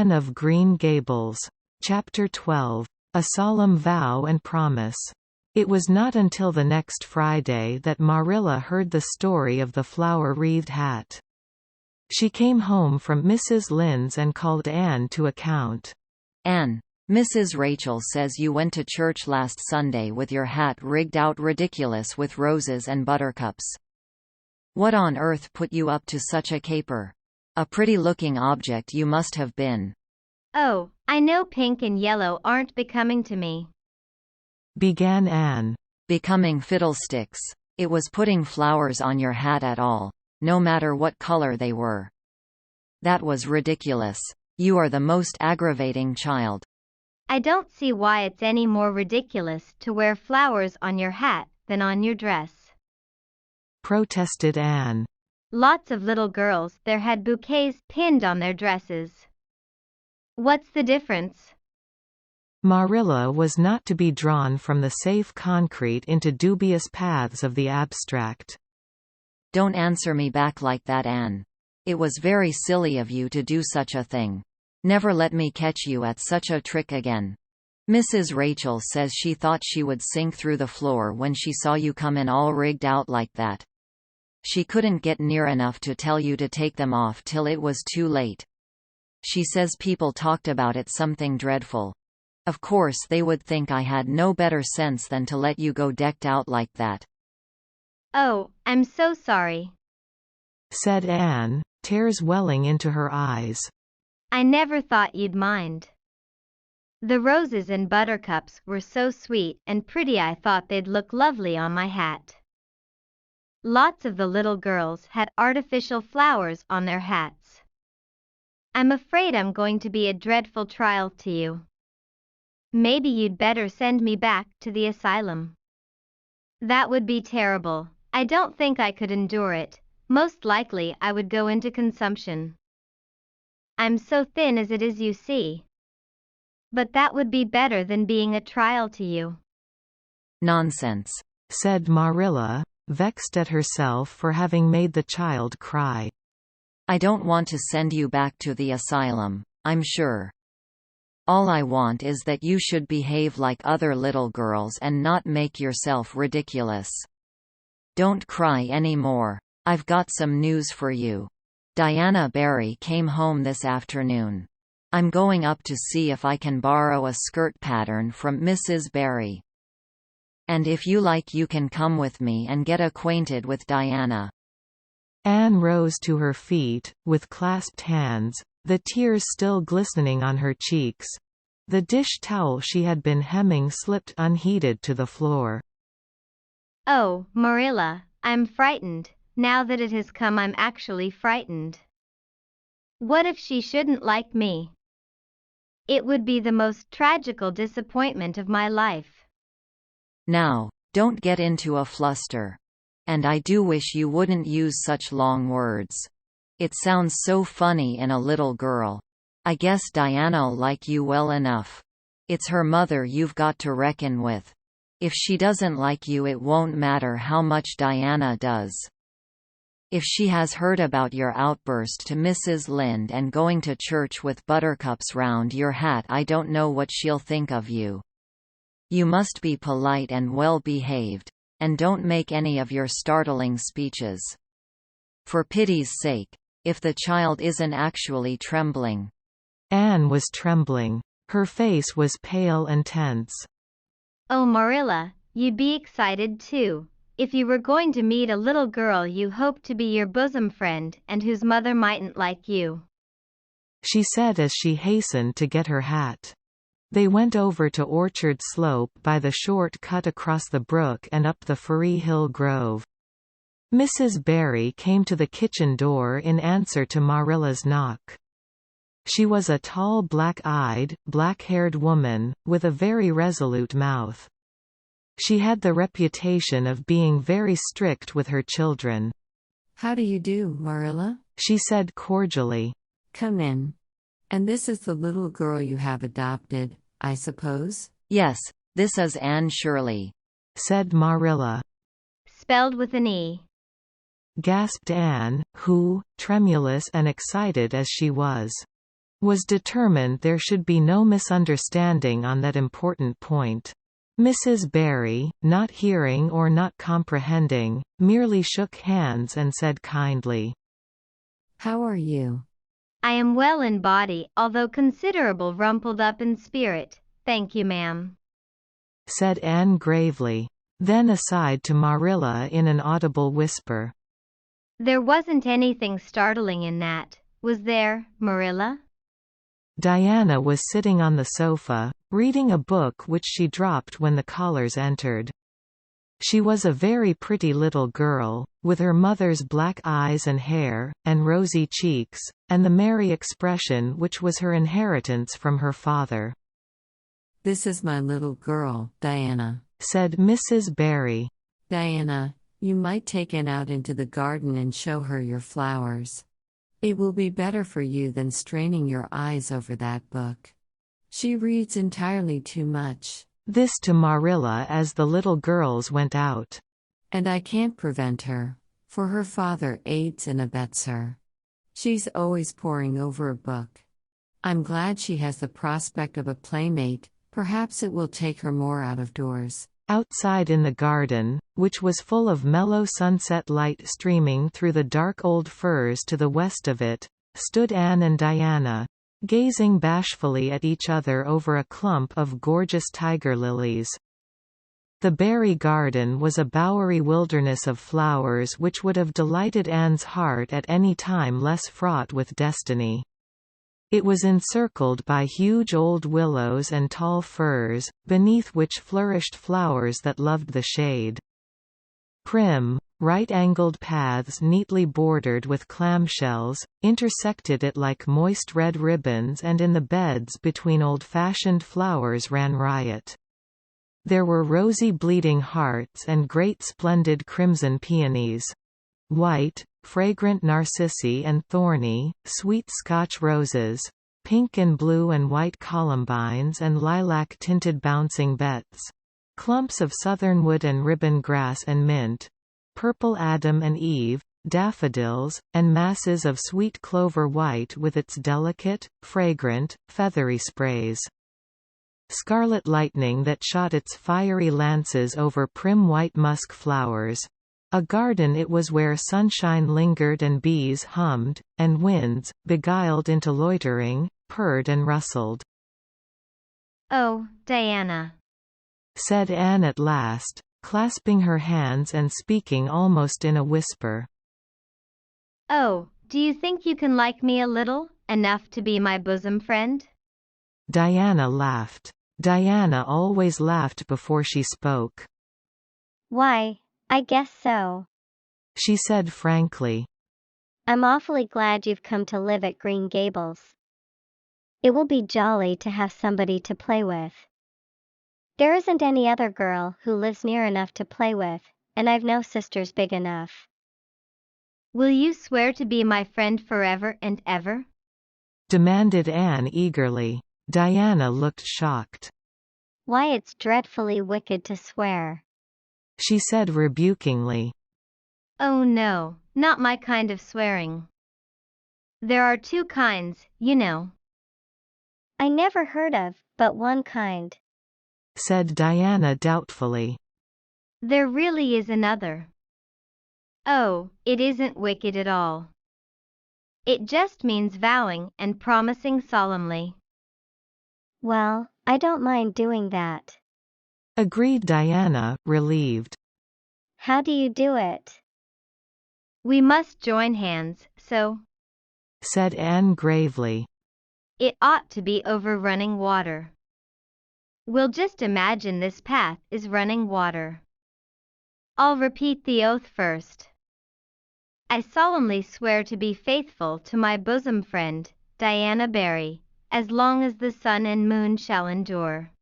Anne of Green Gables. Chapter 12. A Solemn Vow and Promise. It was not until the next Friday that Marilla heard the story of the flower-wreathed hat. She came home from Mrs. Lynde's and called Anne to account. "Anne, Mrs. Rachel says you went to church last Sunday with your hat rigged out ridiculous with roses and buttercups. What on earth put you up to such a caper? A pretty-looking object you must have been." "Oh, I know pink and yellow aren't becoming to me," began Anne. "Becoming fiddlesticks. It was putting flowers on your hat at all, no matter what color they were. That was ridiculous. You are the most aggravating child." "I don't see why it's any more ridiculous to wear flowers on your hat than on your dress," protested Anne. "Lots of little girls there had bouquets pinned on their dresses. What's the difference?" Marilla was not to be drawn from the safe concrete into dubious paths of the abstract. "Don't answer me back like that, Anne. It was very silly of you to do such a thing. Never let me catch you at such a trick again. Mrs. Rachel says she thought she would sink through the floor when she saw you come in all rigged out like that. She couldn't get near enough to tell you to take them off till it was too late. She says people talked about it something dreadful. Of course they would think I had no better sense than to let you go decked out like that." "Oh, I'm so sorry," said Anne, tears welling into her eyes. "I never thought you'd mind. The roses and buttercups were so sweet and pretty I thought they'd look lovely on my hat. Lots of the little girls had artificial flowers on their hats. I'm afraid I'm going to be a dreadful trial to you. Maybe you'd better send me back to the asylum." "That would be terrible. I don't think I could endure it. Most likely I would go into consumption. I'm so thin as it is, you see. But that would be better than being a trial to you." "Nonsense," said Marilla, vexed at herself for having made the child cry. "I don't want to send you back to the asylum, I'm sure. All I want is that you should behave like other little girls and not make yourself ridiculous. Don't cry any more. I've got some news for you. Diana Barry came home this afternoon. I'm going up to see if I can borrow a skirt pattern from Mrs. Barry. And if you like you can come with me and get acquainted with Diana." Anne rose to her feet, with clasped hands, the tears still glistening on her cheeks. The dish towel she had been hemming slipped unheeded to the floor. "Oh, Marilla, I'm frightened. Now that it has come, I'm actually frightened. What if she shouldn't like me? It would be the most tragical disappointment of my life." "Now, don't get into a fluster. And I do wish you wouldn't use such long words. It sounds so funny in a little girl. I guess Diana'll like you well enough. It's her mother you've got to reckon with. If she doesn't like you it won't matter how much Diana does. If she has heard about your outburst to Mrs. Lynde and going to church with buttercups round your hat, I don't know what she'll think of you. You must be polite and well-behaved, and don't make any of your startling speeches. For pity's sake, if the child isn't actually trembling." Anne was trembling. Her face was pale and tense. "Oh, Marilla, you'd be excited too, if you were going to meet a little girl you hoped to be your bosom friend and whose mother mightn't like you," she said as she hastened to get her hat. They went over to Orchard Slope by the short cut across the brook and up the Firry Hill Grove. Mrs. Barry came to the kitchen door in answer to Marilla's knock. She was a tall black-eyed, black-haired woman, with a very resolute mouth. She had the reputation of being very strict with her children. "How do you do, Marilla?" she said cordially. "Come in. And this is the little girl you have adopted, I suppose?" "Yes, this is Anne Shirley," said Marilla. "Spelled with an E," gasped Anne, who, tremulous and excited as she was, was determined there should be no misunderstanding on that important point. Mrs. Barry, not hearing or not comprehending, merely shook hands and said kindly, How are you? I am well in body, although considerable rumpled up in spirit, thank you, ma'am, said Anne gravely. Then aside to Marilla in an audible whisper. There wasn't anything startling in that, was there, Marilla? Diana was sitting on the sofa, reading a book which she dropped when the callers entered. She was a very pretty little girl, with her mother's black eyes and hair, and rosy cheeks, and the merry expression which was her inheritance from her father. This is my little girl, Diana, said Mrs. Barry. Diana, you might take Anne out into the garden and show her your flowers. It will be better for you than straining your eyes over that book. She reads entirely too much. This to Marilla as the little girls went out. And I can't prevent her, for her father aids and abets her. She's always poring over a book. I'm glad she has the prospect of a playmate, perhaps it will take her more out of doors. Outside in the garden, which was full of mellow sunset light streaming through the dark old firs to the west of it, stood Anne and Diana, gazing bashfully at each other over a clump of gorgeous tiger lilies. The Barry garden was a bowery wilderness of flowers which would have delighted Anne's heart at any time less fraught with destiny. It was encircled by huge old willows and tall firs, beneath which flourished flowers that loved the shade. Prim, right-angled paths neatly bordered with clamshells, intersected it like moist red ribbons, and in the beds between old-fashioned flowers ran riot. There were rosy bleeding hearts and great splendid crimson peonies. White, fragrant narcissi and thorny, sweet Scotch roses, pink and blue and white columbines and lilac-tinted bouncing bets, clumps of southernwood and ribbon grass and mint, purple Adam and Eve, daffodils, and masses of sweet clover white with its delicate, fragrant, feathery sprays. Scarlet lightning that shot its fiery lances over prim white musk flowers. A garden it was where sunshine lingered and bees hummed, and winds, beguiled into loitering, purred and rustled. Oh, Diana, said Anne at last, clasping her hands and speaking almost in a whisper. Oh, do you think you can like me a little, enough to be my bosom friend? Diana laughed. Diana always laughed before she spoke. Why, I guess so, she said frankly. I'm awfully glad you've come to live at Green Gables. It will be jolly to have somebody to play with. There isn't any other girl who lives near enough to play with, and I've no sisters big enough. Will you swear to be my friend forever and ever? demanded Anne eagerly. Diana looked shocked. Why, it's dreadfully wicked to swear, she said rebukingly. Oh no, not my kind of swearing. There are two kinds, you know. I never heard of but one kind, said Diana doubtfully. There really is another. Oh, it isn't wicked at all. It just means vowing and promising solemnly. Well, I don't mind doing that, agreed Diana, relieved. How do you do it? We must join hands, so, said Anne gravely. It ought to be over running water. We'll just imagine this path is running water. I'll repeat the oath first. I solemnly swear to be faithful to my bosom friend, Diana Barry, as long as the sun and moon shall endure.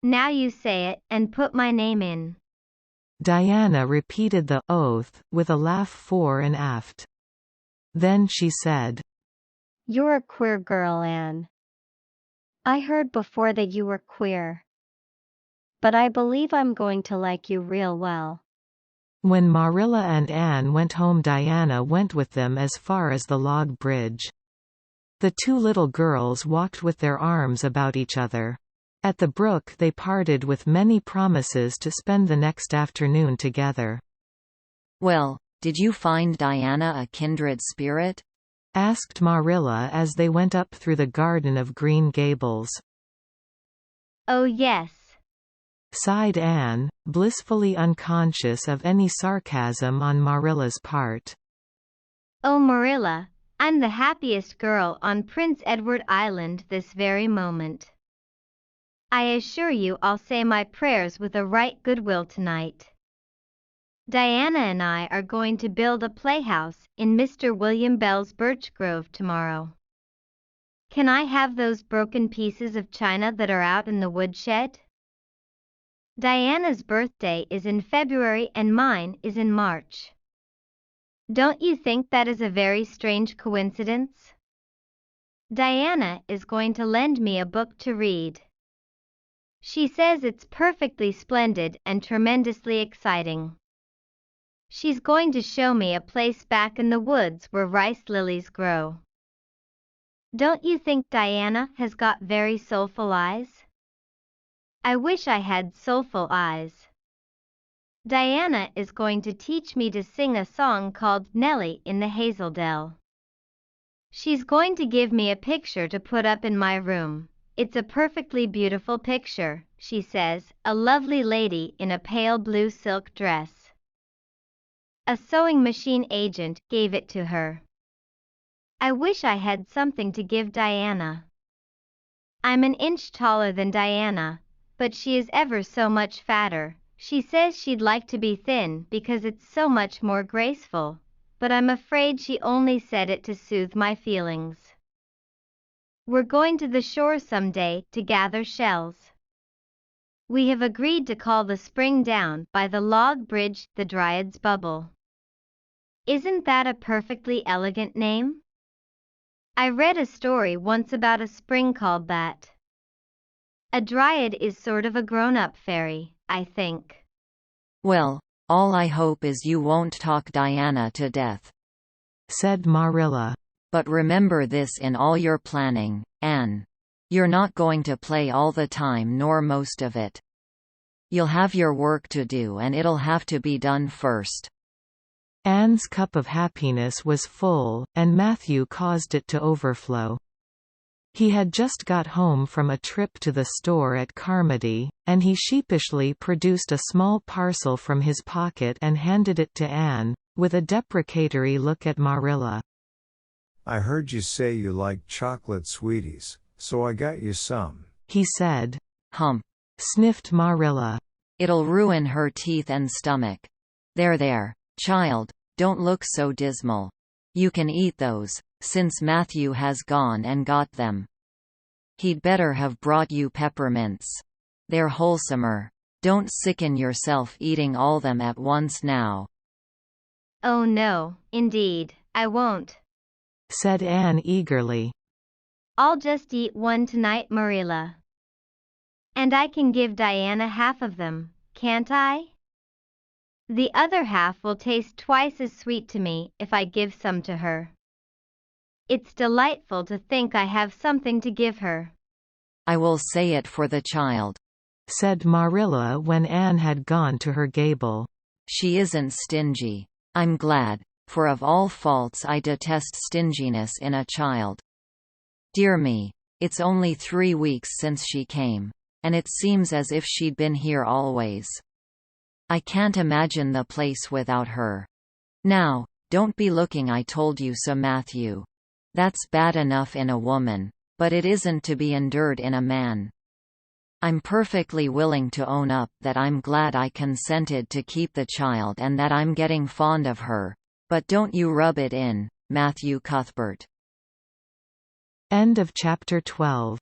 Now you say it and put my name in. Diana repeated the oath, with a laugh fore and aft. Then she said, You're a queer girl, Anne. I heard before that you were queer. But I believe I'm going to like you real well. When Marilla and Anne went home, Diana went with them as far as the log bridge. The two little girls walked with their arms about each other. At the brook they parted with many promises to spend the next afternoon together. "Well, did you find Diana a kindred spirit?" asked Marilla as they went up through the garden of Green Gables. "Oh yes," sighed Anne, blissfully unconscious of any sarcasm on Marilla's part. "Oh Marilla, I'm the happiest girl on Prince Edward Island this very moment. I assure you I'll say my prayers with a right good will tonight. Diana and I are going to build a playhouse in Mr. William Bell's birch grove tomorrow. Can I have those broken pieces of china that are out in the woodshed? Diana's birthday is in February and mine is in March. Don't you think that is a very strange coincidence? Diana is going to lend me a book to read. She says it's perfectly splendid and tremendously exciting. She's going to show me a place back in the woods where rice lilies grow. Don't you think Diana has got very soulful eyes? I wish I had soulful eyes. Diana is going to teach me to sing a song called Nellie in the Hazel Dell. She's going to give me a picture to put up in my room. It's a perfectly beautiful picture, she says, a lovely lady in a pale blue silk dress. A sewing machine agent gave it to her. I wish I had something to give Diana. I'm an inch taller than Diana, but she is ever so much fatter. She says she'd like to be thin because it's so much more graceful, but I'm afraid she only said it to soothe my feelings. We're going to the shore someday to gather shells. We have agreed to call the spring down by the log bridge the Dryad's Bubble. Isn't that a perfectly elegant name? I read a story once about a spring called that. A dryad is sort of a grown-up fairy, I think. "Well, all I hope is you won't talk Diana to death," said Marilla. "But remember this in all your planning, Anne. You're not going to play all the time nor most of it. You'll have your work to do and it'll have to be done first." Anne's cup of happiness was full, and Matthew caused it to overflow. He had just got home from a trip to the store at Carmody, and he sheepishly produced a small parcel from his pocket and handed it to Anne, with a deprecatory look at Marilla. "I heard you say you like chocolate sweeties, so I got you some," he said. "Hump," sniffed Marilla. "It'll ruin her teeth and stomach. There, child, don't look so dismal. You can eat those, since Matthew has gone and got them. He'd better have brought you peppermints. They're wholesomer. Don't sicken yourself eating all them at once now." "Oh no, indeed, I won't," said Anne eagerly. "I'll just eat one tonight, Marilla. And I can give Diana half of them, can't I? The other half will taste twice as sweet to me if I give some to her. It's delightful to think I have something to give her." "I will say it for the child," said Marilla when Anne had gone to her gable. "She isn't stingy. I'm glad, for of all faults I detest stinginess in a child. Dear me, it's only 3 weeks since she came, and it seems as if she'd been here always. I can't imagine the place without her. Now, don't be looking I told you so, Matthew. That's bad enough in a woman, but it isn't to be endured in a man. I'm perfectly willing to own up that I'm glad I consented to keep the child and that I'm getting fond of her, but don't you rub it in, Matthew Cuthbert." End of chapter 12.